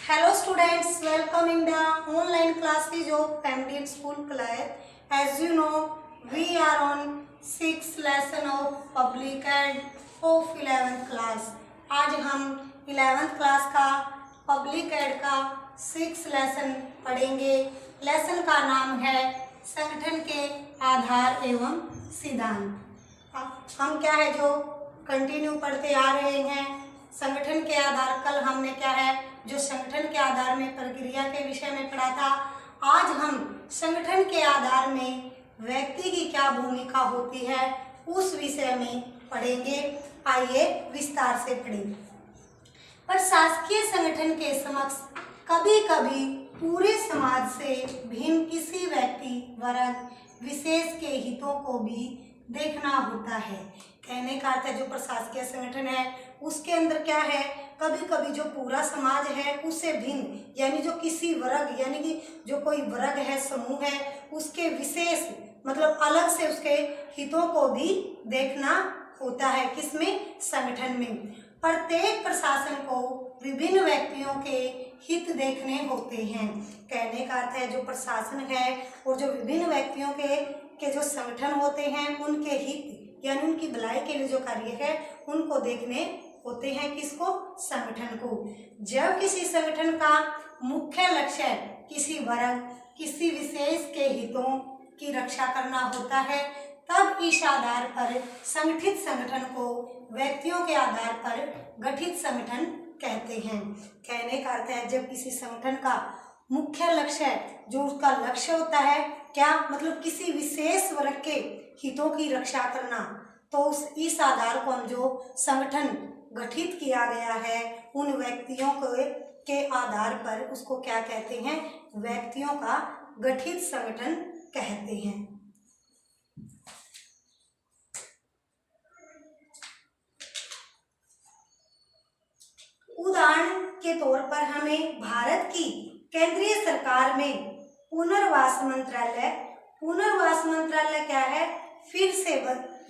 Hello students, welcome in the online classes of Family School Class. As you know, we are on 6th lesson of Public and of 11th class. आज हम 11th class का public add का 6th lesson पढ़ेंगे। Lesson का नाम है संगठन के आधार एवं सिद्धांत। हम क्या है जो कंटिन्यू पढ़ते आ रहे हैं। संगठन के आधार, कल हमने क्या है जो संगठन के आधार में प्रक्रिया के विषय में पढ़ा था। आज हम संगठन के आधार में व्यक्ति की क्या भूमिका होती है उस विषय में पढ़ेंगे। आइए विस्तार से पढ़ें। प्रशासकीय संगठन के समक्ष कभी कभी पूरे समाज से भिन्न किसी व्यक्ति वर्ग विशेष के हितों को भी देखना होता है। कहने का अर्थ है जो प्रशासकीय संगठन है उसके अंदर क्या है, कभी कभी जो पूरा समाज है उससे भिन्न यानी जो किसी वर्ग यानी कि जो कोई वर्ग है, समूह है, उसके विशेष मतलब अलग से उसके हितों को भी देखना होता है। किसमें? संगठन में। प्रत्येक प्रशासन को विभिन्न व्यक्तियों के हित देखने होते हैं। कहने का अर्थ है जो प्रशासन है और जो विभिन्न व्यक्तियों के जो संगठन होते हैं उनके हित यानी उनकी भलाई के लिए जो कार्य है उनको देखने होते हैं। किसको? संगठन को। जब किसी संगठन का मुख्य लक्ष्य किसी वर्ग किसी विशेष के हितों की रक्षा करना होता है तब इस आधार पर संगठित संगठन को व्यक्तियों के आधार पर गठित संगठन कहते हैं। कहने का अर्थ है जब किसी संगठन का मुख्य लक्ष्य जो उसका लक्ष्य होता है क्या मतलब किसी विशेष वर्ग के हितों की रक्षा करना, तो इस आधार को हम जो संगठन गठित किया गया है उन व्यक्तियों के आधार पर उसको क्या कहते हैं? व्यक्तियों का गठित संगठन कहते हैं। उदाहरण के तौर पर हमें भारत की केंद्रीय सरकार में पुनर्वास मंत्रालय क्या है? फिर से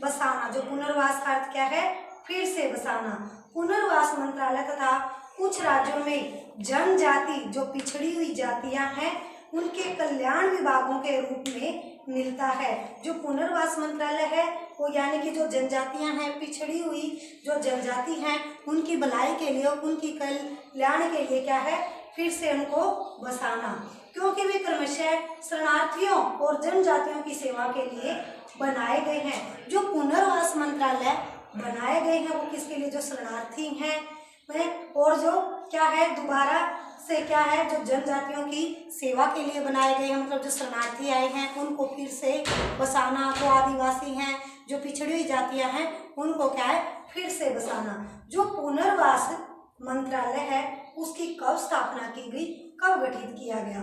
बसाना। जो पुनर्वास का अर्थ क्या है? फिर से बसाना। पुनर्वास मंत्रालय तथा कुछ राज्यों में जनजाति जो पिछड़ी हुई जातियां हैं उनके कल्याण विभागों के रूप में मिलता है। जो पुनर्वास मंत्रालय है वो यानी कि जो जनजातियां हैं, पिछड़ी हुई जो जनजाति हैं उनकी भलाई के लिए, उनकी कल्याण के लिए क्या है? फिर से उनको बसाना। क्योंकि वे क्रमशः शरणार्थियों और जनजातियों की सेवा के लिए बनाए गए हैं। जो पुनर्वास मंत्रालय बनाए गए हैं वो किसके लिए? जो शरणार्थी हैं और जो क्या है दोबारा से क्या है जो जनजातियों की सेवा के लिए बनाए गए हैं। मतलब जो शरणार्थी आए हैं उनको फिर से बसाना। जो आदिवासी हैं, जो पिछड़ी हुई जातियां हैं उनको क्या है? फिर से बसाना। जो पुनर्वास मंत्रालय है उसकी कब स्थापना की गई, कब गठित किया गया?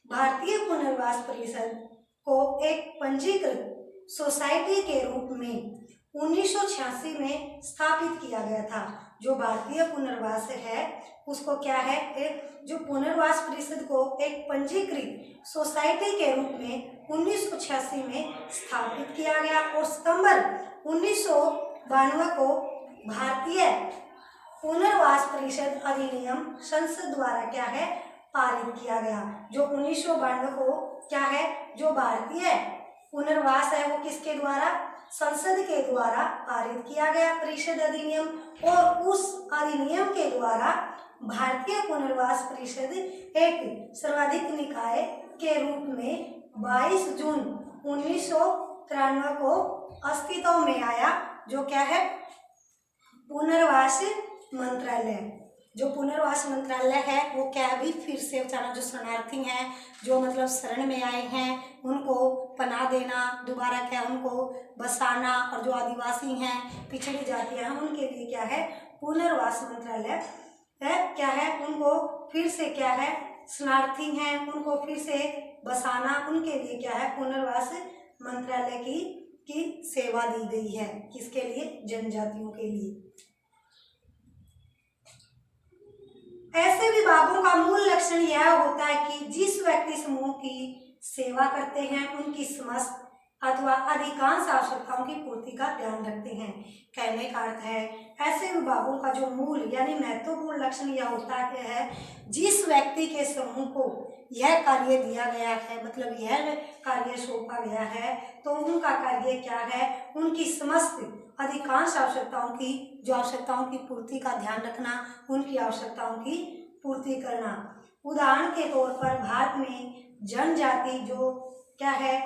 भारतीय पुनर्वास परिषद को एक पंजीकृत सोसाइटी के रूप में 1986 में स्थापित किया गया था। जो भारतीय पुनर्वास है उसको क्या है? जो पुनर्वास परिषद को एक पंजीकृत सोसाइटी के रूप में 1986 में स्थापित किया गया और सितंबर 1992 को भारतीय पुनर्वास परिषद अधिनियम संसद द्वारा क्या है? पारित किया गया। जो 1992 को क्या है जो भारतीय पुनर्वास है वो किसके द्वारा? संसद के द्वारा पारित किया गया परिषद अधिनियम। और उस अधिनियम के द्वारा भारतीय पुनर्वास परिषद एक सर्वाधिक निकाय के रूप में 22 जून 1993 को अस्तित्व में आया। जो क्या है? पुनर्वास मंत्रालय। जो पुनर्वास मंत्रालय है वो क्या अभी फिर से बचाना। जो शरणार्थी हैं, जो मतलब शरण में आए हैं उनको पनाह देना, दोबारा क्या उनको बसाना, और जो आदिवासी हैं, पिछड़ी जातियां हैं उनके लिए क्या है? पुनर्वास मंत्रालय है क्या है? उनको फिर से क्या है? शरणार्थी हैं उनको फिर से बसाना, उनके लिए क्या है? पुनर्वास मंत्रालय की सेवा दी गई है। किसके लिए? जनजातियों के लिए। ऐसे विभागों का मूल लक्षण यह होता है कि जिस व्यक्ति समूह की सेवा करते हैं उनकी समस्त अथवा अधिकांश आवश्यकताओं की पूर्ति का ध्यान रखते हैं। कहने का अर्थ है ऐसे विभागों का जो मूल यानी महत्वपूर्ण लक्षण यह होता है, जिस व्यक्ति के समूह को यह कार्य दिया गया है, मतलब यह कार्य सौंपा गया है, तो उनका कार्य क्या है, उनकी समस्त अधिकांश आवश्यकताओं की पूर्ति का ध्यान रखना, उनकी आवश्यकताओं की पूर्ति करना। उदाहरण के तौर पर भारत में जनजाति जो क्या है,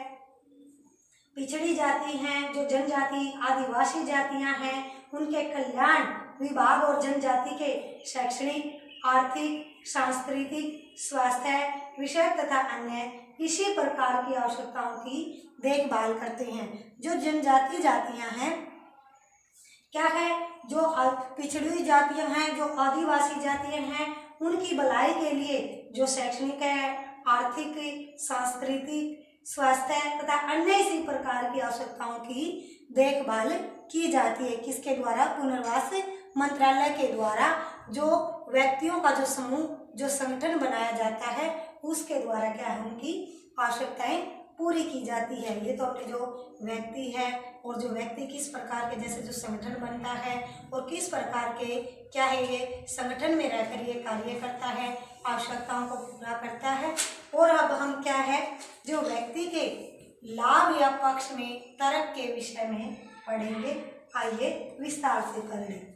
पिछड़ी जाति हैं, जो जनजाति आदिवासी जातियां हैं, उनके कल्याण विभाग और जनजाति के शैक्षणिक, आर्थिक, सांस्कृतिक, स्वास्थ्य विषय तथा अन्य इसी प्रकार की आवश्यकताओं की देखभाल करते हैं। जो जनजाति जातियां हैं क्या है, जो पिछड़ी हुई जातियां हैं, जो आदिवासी जातियां हैं, उनकी भलाई के लिए जो शैक्षणिक है, आर्थिक, सांस्कृतिक, स्वास्थ्य तथा अन्य इसी प्रकार की आवश्यकताओं की देखभाल की जाती है। किसके द्वारा? पुनर्वास मंत्रालय के द्वारा जो व्यक्तियों का जो समूह, जो संगठन बनाया जाता है, उसके द्वारा क्या है, उनकी आवश्यकताएं पूरी की जाती है। ये तो अपने जो व्यक्ति है और जो व्यक्ति किस प्रकार के जैसे जो संगठन बनता है और किस प्रकार के क्या है ये संगठन में रहकर ये कार्य करता है, आवश्यकताओं को पूरा करता है। और अब हम क्या है, जो व्यक्ति के लाभ या पक्ष में तर्क के विषय में पढ़ेंगे। आइए विस्तार से कर लें।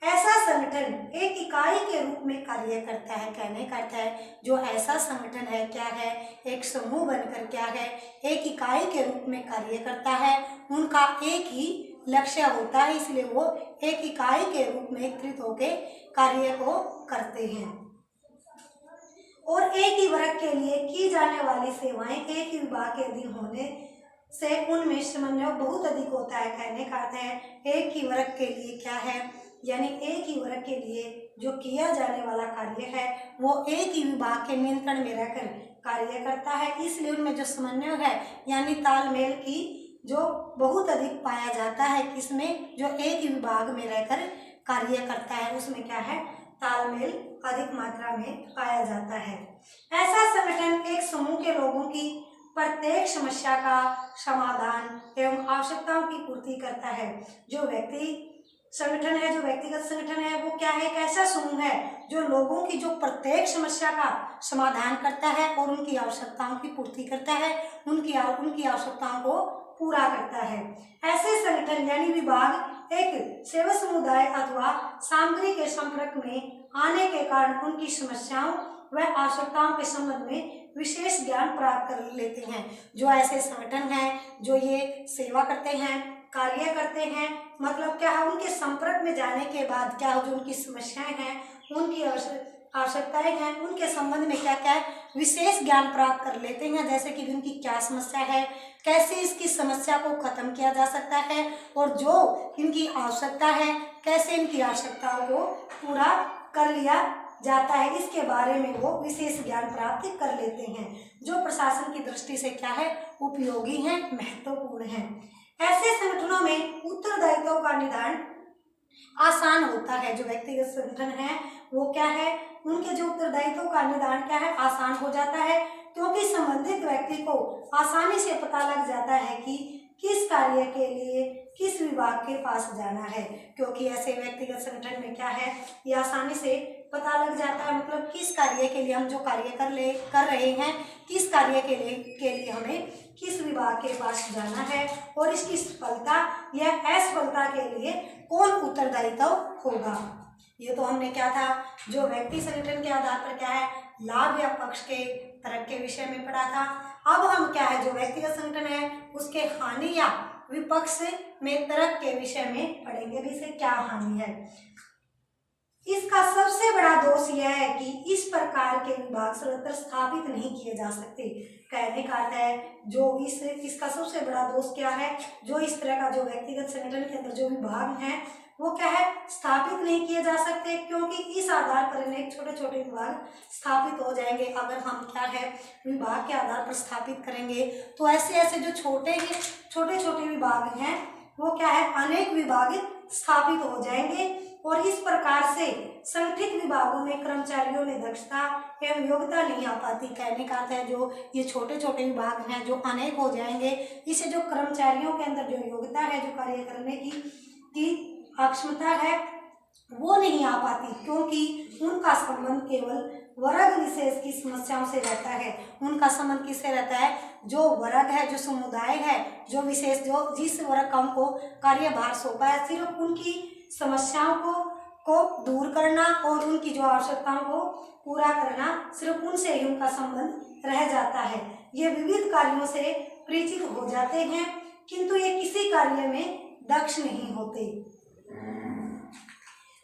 ऐसा संगठन एक इकाई के रूप में कार्य करता है। कहने का अर्थ है जो ऐसा संगठन है क्या है, एक समूह बनकर क्या है, एक इकाई के रूप में कार्य करता है। उनका एक ही लक्ष्य होता है, इसलिए वो एक इकाई के रूप में एकत्रित होकर कार्य को करते हैं। और एक ही वर्ग के लिए की जाने वाली सेवाएं एक ही विभाग के अधीन होने से उनमें समन्वय बहुत अधिक होता है। कहने का अर्थ है एक ही वर्ग के लिए क्या है, यानी एक ही वर्ग के लिए जो किया जाने वाला कार्य है वो एक ही विभाग के नियंत्रण में रहकर कार्य करता है, इसलिए उनमें जो समन्वय है यानी तालमेल की जो बहुत अधिक पाया जाता है। किसमें? जो एक ही विभाग में रहकर कार्य करता है उसमें क्या है, तालमेल अधिक मात्रा में पाया जाता है। ऐसा संगठन एक समूह के लोगों की प्रत्येक समस्या का समाधान एवं आवश्यकताओं की पूर्ति करता है। जो व्यक्ति संगठन है, जो व्यक्तिगत संगठन है, वो क्या है, एक ऐसा समूह है जो लोगों की जो प्रत्येक समस्या का समाधान करता है और उनकी आवश्यकताओं की पूर्ति करता है, उनकी आवश्यकताओं को पूरा करता है। ऐसे संगठन यानी विभाग एक सेवा समुदाय अथवा सामग्री के संपर्क में आने के कारण उनकी समस्याओं व आवश्यकताओं के संबंध में विशेष ज्ञान प्राप्त कर लेते हैं। जो ऐसे संगठन हैं जो ये सेवा करते हैं, कार्य करते हैं, मतलब क्या है, उनके संपर्क में जाने के बाद क्या हो, जो उनकी समस्याएं हैं, उनकी आवश्यकताएं हैं, उनके संबंध में क्या क्या है, विशेष ज्ञान प्राप्त कर लेते हैं। जैसे कि उनकी क्या समस्या है, कैसे इसकी समस्या को खत्म किया जा सकता है, और जो इनकी आवश्यकता है कैसे इनकी आवश्यकताओं को पूरा कर लिया जाता है, इसके बारे में वो विशेष ज्ञान प्राप्त कर लेते हैं, जो प्रशासन की दृष्टि से क्या है, उपयोगी है, महत्वपूर्ण है। ऐसे संगठनों में उत्तरदायित्व का निर्धारण आसान होता है। जो व्यक्तिगत संगठन है वो क्या है, उनके जो उत्तरदायित्व का निर्धारण क्या है, आसान हो जाता है, क्योंकि संबंधित व्यक्ति को आसानी से पता लग जाता है कि किस कार्य के लिए किस विभाग के पास जाना है। क्योंकि ऐसे व्यक्तिगत संगठन में क्या है, ये आसानी से पता लग जाता है, मतलब किस कार्य के लिए हम जो कार्य कर रहे हैं, किस कार्य के लिए हमें किस विभाग के पास जाना है और इसकी सफलता या असफलता के लिए कौन उत्तरदायित्व होगा। ये तो हमने क्या था, जो व्यक्ति संगठन के आधार पर क्या है, लाभ या पक्ष के तर्क के विषय में पढ़ा था। अब हम क्या है, जो व्यक्तिगत संगठन है उसके हानि या विपक्ष में तर्क के विषय में पढ़ेंगे भी, इसे क्या हानि है। इसका सबसे बड़ा दोष यह है कि इस प्रकार के विभाग सर्वत्र स्थापित नहीं किए जा सकते। कहने का अर्थ है जो इसका सबसे बड़ा दोष क्या है, जो इस तरह का जो व्यक्तिगत संगठन के अंदर जो विभाग हैं वो क्या है, स्थापित नहीं किए जा सकते, क्योंकि इस आधार पर अनेक छोटे छोटे विभाग स्थापित हो जाएंगे। अगर हम क्या है, विभाग के आधार पर स्थापित करेंगे तो ऐसे जो छोटे छोटे विभाग हैं वो क्या है, अनेक विभाग स्थापित हो जाएंगे और इस प्रकार से संगठित विभागों में कर्मचारियों में दक्षता एवं योग्यता नहीं आ पाती। कहने का अर्थ है जो ये छोटे छोटे विभाग हैं जो अनेक हो जाएंगे, इससे जो कर्मचारियों के अंदर जो योग्यता है, जो कार्य करने की अक्षमता है वो नहीं आ पाती, क्योंकि उनका संबंध केवल वर्ग विशेष की समस्याओं से रहता है। उनका संबंध किससे रहता है? जो वर्ग है, जो समुदाय है, जो विशेष, जो जिस वर्ग का उनको कार्यभार सौंपा है, सिर्फ उनकी समस्याओं को दूर करना और उनकी जो आवश्यकताओं को पूरा करना, सिर्फ उनसे ही उनका संबंध रह जाता है। ये विविध कार्यों से परिचित हो जाते हैं, किंतु ये किसी कार्य में दक्ष नहीं होते।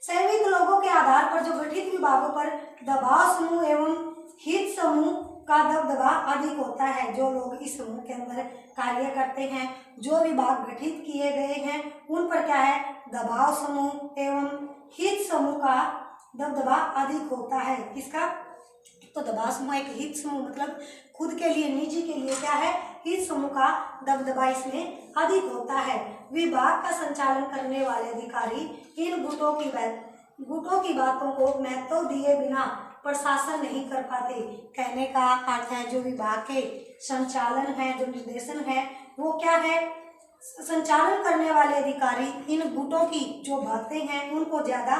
संयुक्त लोगों के आधार पर जो गठित विभागों पर दबाव समूह एवं हित समूह का दबदबा अधिक होता है। जो लोग इस समूह के अंदर कार्य करते हैं, जो विभाग गठित किए गए हैं, उन पर क्या है? दबाव समूह एवं हित समूह का दबदबा अधिक होता है। किसका? तो दबाव समूह एक, हित समूह मतलब खुद के लिए, निजी के लिए क्या है? हित समूह का दबदबा इसमें अधिक होता है। विभाग का संचालन करने वाले अधिकारी इन गुटों की बातों को महत्व दिए बिना प्रशासन नहीं कर पाते। कहने का अर्थ है जो विभाग के संचालन है, जो निर्देशन है, वो क्या है? संचालन करने वाले अधिकारी इन गुटों की जो बातें हैं उनको ज्यादा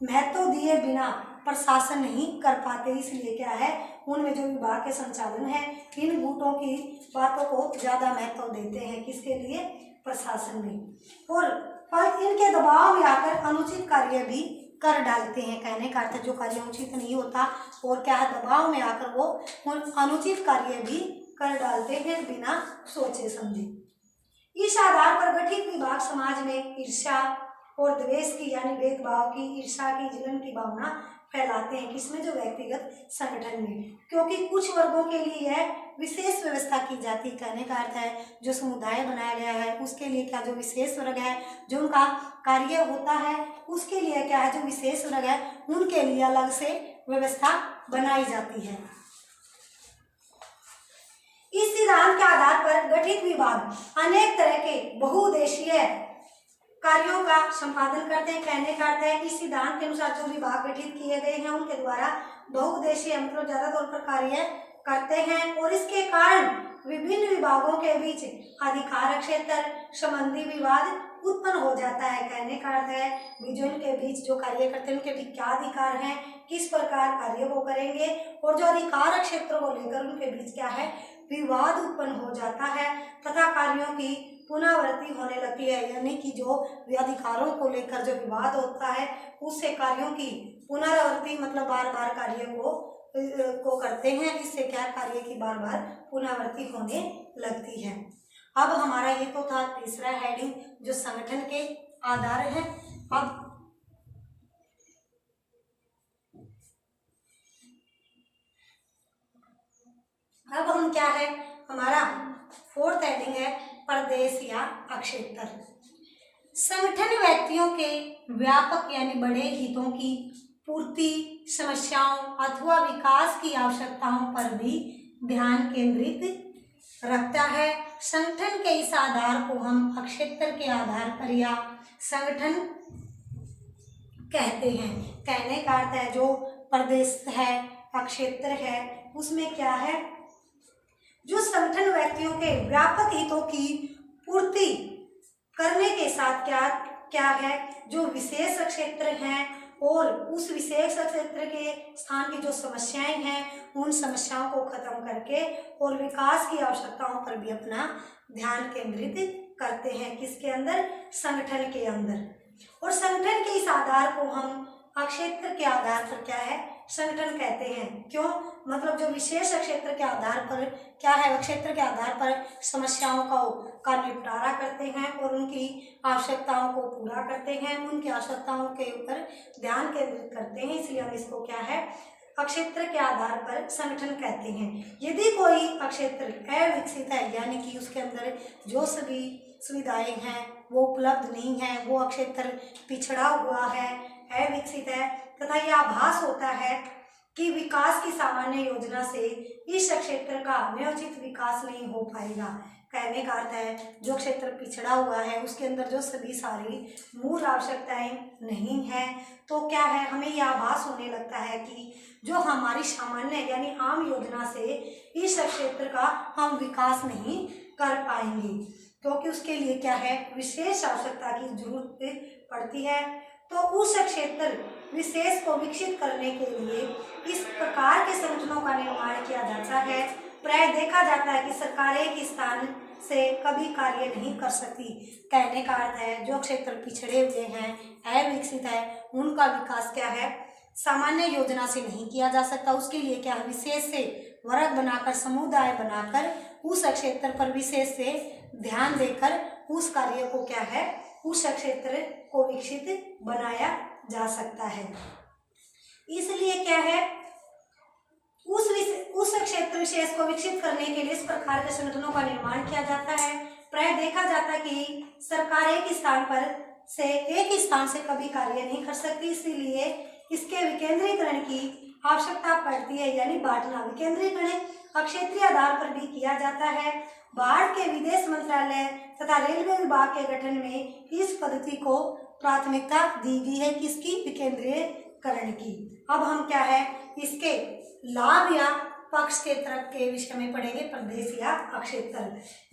महत्व दिए बिना प्रशासन नहीं कर पाते। इसलिए क्या है, उनमें जो विभाग के संचालन है इन गुटों की बातों को ज्यादा महत्व देते हैं। किसके लिए? प्रशासन में। और फल इनके दबाव में आकर अनुचित कार्य भी कर डालते हैं। कहने का अर्थ जो कार्य उचित नहीं होता और क्या है, दबाव में आकर वो अनुचित कार्य भी कर डालते हैं बिना सोचे समझे। इस आधार पर गठित विभाग समाज में ईर्ष्या और द्वेष की, यानी भेदभाव की, ईर्ष्या की, जलन की भावना फैलाते हैं। किसमें? जो व्यक्तिगत संगठन में, क्योंकि कुछ वर्गों के लिए यह विशेष व्यवस्था की जाती। कहने का अर्थ है जो समुदाय बनाया गया है उसके लिए क्या, जो विशेष वर्ग है, जो उनका कार्य होता है उसके लिए क्या है, जो विशेष वर्ग है उनके लिए अलग से व्यवस्था बनाई जाती है। इस सिद्धांत के आधार पर गठित विभाग अनेक तरह के बहुउद्देशीय कार्यों का संपादन करते हैं। कहने का अर्थ है इस सिद्धांत के अनुसार जो विभाग गठित किए गए हैं उनके द्वारा बहुउद्देशीय मतलब ज्यादा तौर पर कार्य करते हैं, और इसके कारण विभिन्न विभागों के बीच अधिकार क्षेत्र संबंधी विवाद उत्पन्न हो जाता है। कहने का अर्थ है जो इनके बीच जो कार्य करते हैं उनके बीच क्या अधिकार हैं, किस प्रकार कार्य वो करेंगे, और जो अधिकार क्षेत्र को लेकर उनके बीच क्या है, विवाद उत्पन्न हो जाता है तथा कार्यों की पुनरावृत्ति होने लगती है। यानी कि जो अधिकारों को लेकर जो विवाद होता है उससे कार्यों की पुनरावृत्ति मतलब बार बार कार्यों को करते हैं, इससे क्या कार्य की बार बार पुनरावृत्ति होने लगती है। अब हमारा ये तो था तीसरा हेडिंग जो संगठन के आधार है। अब हम क्या है, हमारा फोर्थ हेडिंग है प्रदेश या अक्षेत्र। संगठन व्यक्तियों के व्यापक यानी बड़े हितों की पूर्ति, समस्याओं अथवा विकास की आवश्यकताओं पर भी ध्यान केंद्रित रखता है। संगठन के इस आधार को हम अक्षेत्र के आधार पर या संगठन कहते हैं। कहने का अर्थ है जो प्रदेश है, अक्षेत्र है, उसमें क्या है, जो संगठन व्यक्तियों के व्यापक हितों की पूर्ति करने के साथ क्या है, जो विशेष क्षेत्र हैं और उस विशेष क्षेत्र के स्थान की जो समस्याएं हैं उन समस्याओं को खत्म करके और विकास की आवश्यकताओं पर भी अपना ध्यान केंद्रित करते हैं। किसके अंदर? संगठन के अंदर। और संगठन के इस आधार को हम अक्षेत्र के आधार पर क्या है, संगठन कहते हैं। क्यों? मतलब जो विशेष क्षेत्र के आधार पर क्या है, क्षेत्र के आधार पर समस्याओं का निपटारा करते हैं और उनकी आवश्यकताओं को पूरा करते हैं, उनकी आवश्यकताओं के ऊपर ध्यान केंद्रित करते हैं, इसलिए हम इसको क्या है, अक्षेत्र के आधार पर संगठन कहते हैं। यदि कोई अक्षेत्र अविकसित है यानी कि उसके अंदर जो सभी सुविधाएं हैं वो उपलब्ध नहीं है, वो अक्षेत्र पिछड़ा हुआ है, अविकसित है तथा यह आभास होता है कि विकास की सामान्य योजना से इस क्षेत्र का न्योचित विकास नहीं हो पाएगा। कहने का अर्थ है जो क्षेत्र पिछड़ा हुआ है उसके अंदर जो सभी सारी मूल आवश्यकताएं नहीं है, तो क्या है, हमें यह आभास होने लगता है कि जो हमारी सामान्य यानी आम योजना से इस क्षेत्र का हम विकास नहीं कर पाएंगे, क्योंकि उसके लिए क्या है, विशेष आवश्यकता की जरूरत पड़ती है। तो उस क्षेत्र विशेष को विकसित करने के लिए इस प्रकार के संगठनों का निर्माण किया जाता है। प्राय देखा जाता है कि सरकार एक स्थान से कभी कार्य नहीं कर सकती। कहने का अर्थ है जो क्षेत्र पिछड़े हुए हैं, अविकसित है, उनका विकास क्या है, सामान्य योजना से नहीं किया जा सकता। उसके लिए क्या है, विशेष से वर्ग बनाकर, समुदाय बनाकर उस क्षेत्र पर विशेष से ध्यान देकर उस कार्य को क्या है, उस क्षेत्र को विकसित बनाया जा सकता है। इसलिए क्या है, उस क्षेत्र विशेष को विकसित करने के लिए इस प्रकार के संगठनों का निर्माण किया जाता है। प्राय देखा जाता है कि सरकार एक स्थान से कभी कार्य नहीं कर सकती, इसीलिए इसके विकेंद्रीकरण की आवश्यकता पड़ती है, यानी बांटना। विकेंद्रीकरण क्षेत्रीय आधार पर भी किया जाता है। भारत के विदेश मंत्रालय तथा रेलवे विभाग के गठन में इस पद्धति को प्राथमिकता दी गई है, किसकी, विकेंद्रीकरण की। अब हम क्या है, इसके लाभ या पक्ष के तरफ के विषय में पढ़ेंगे, प्रदेश या क्षेत्र।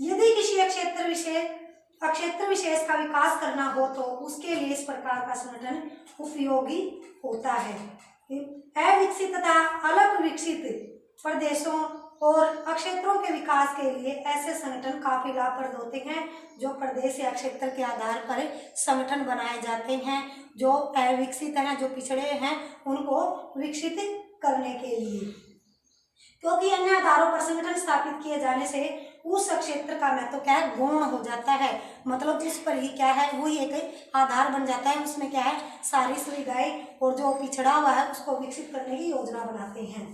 यदि किसी क्षेत्र विशेष का विकास करना हो तो उसके लिए इस प्रकार का संगठन उपयोगी होता है। अविकसित तथा अलग विकसित प्रदेशों और क्षेत्रों के विकास के लिए ऐसे संगठन काफी लाभप्रद होते हैं। जो प्रदेश या क्षेत्र के आधार पर संगठन बनाए जाते हैं, जो अविकसित हैं, जो पिछड़े हैं, उनको विकसित करने के लिए, क्योंकि अन्य आधारों पर संगठन स्थापित किए जाने से उस क्षेत्र का महत्व क्या है, गौण हो जाता है। मतलब उस पर ही क्या है, वही एक आधार बन जाता है। उसमें क्या है, सारी सुविधाएं, और जो पिछड़ा हुआ है उसको विकसित करने की योजना बनाते हैं।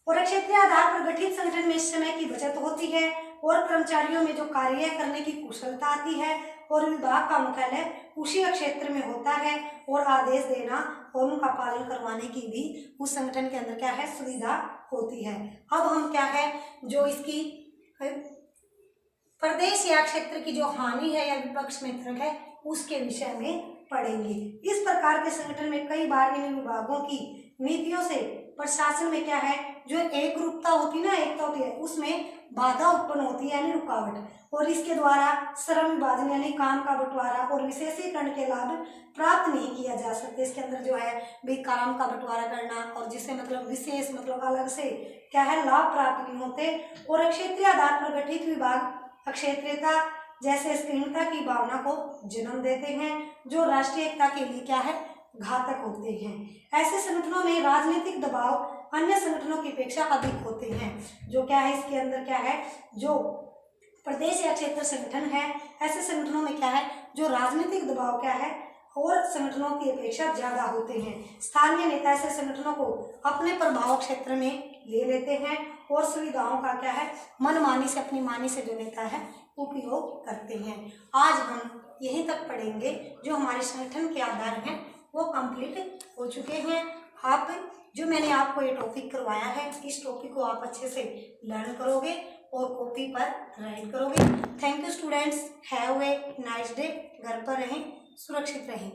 और क्षेत्रीय आधार पर गठित संगठन में समय की बचत होती है और कर्मचारियों में जो कार्य करने की कुशलता आती है, और विभाग का मुख्यालय उसी क्षेत्र में होता है, और आदेश देना और उनका पालन करवाने की भी उस संगठन के अंदर क्या है, सुविधा होती है। अब हम क्या है, जो इसकी प्रदेश या क्षेत्र की जो हानि है या विपक्ष में तर्क है, उसके विषय में पढ़ेंगे। इस प्रकार के संगठन में कई बार इन विभागों की नीतियों से प्रशासन में क्या है, जो एक रूपता होती ना, एकता होती है, उसमें बाधा उत्पन्न होती है, यानी रुकावट। और इसके द्वारा श्रम विभाजन यानी काम का बंटवारा और विशेषीकरण के लाभ प्राप्त नहीं किया जा सकते। इसके अंदर जो है भी काम का बंटवारा करना, और जिसे मतलब विशेष मतलब अलग से क्या है, लाभ प्राप्त नहीं होते। और क्षेत्रीय आधार पर गठित विभाग क्षेत्रीयता जैसे स्कीर्णता की भावना को जन्म देते हैं, जो राष्ट्रीय एकता के लिए क्या है, घातक होते हैं। ऐसे संगठनों में राजनीतिक दबाव अन्य संगठनों की अपेक्षा अधिक होते हैं। जो क्या है, इसके अंदर क्या है, जो प्रदेश या क्षेत्र संगठन है, ऐसे संगठनों में क्या है, जो राजनीतिक दबाव क्या है, और संगठनों की अपेक्षा ज्यादा होते हैं। स्थानीय नेता ऐसे संगठनों को अपने प्रभाव क्षेत्र में ले लेते हैं और सुविधाओं का क्या है, मनमानी से, अपनी मानी से जो नेता है उपयोग करते हैं। आज हम यहीं तक पढ़ेंगे। जो हमारे संगठन के आधार हैं वो कंप्लीट हो चुके हैं। आप जो मैंने आपको ये टॉपिक करवाया है, इस टॉपिक को आप अच्छे से लर्न करोगे और कॉपी पर राइट करोगे। Thank you students, have a nice day. घर पर रहें, सुरक्षित रहें।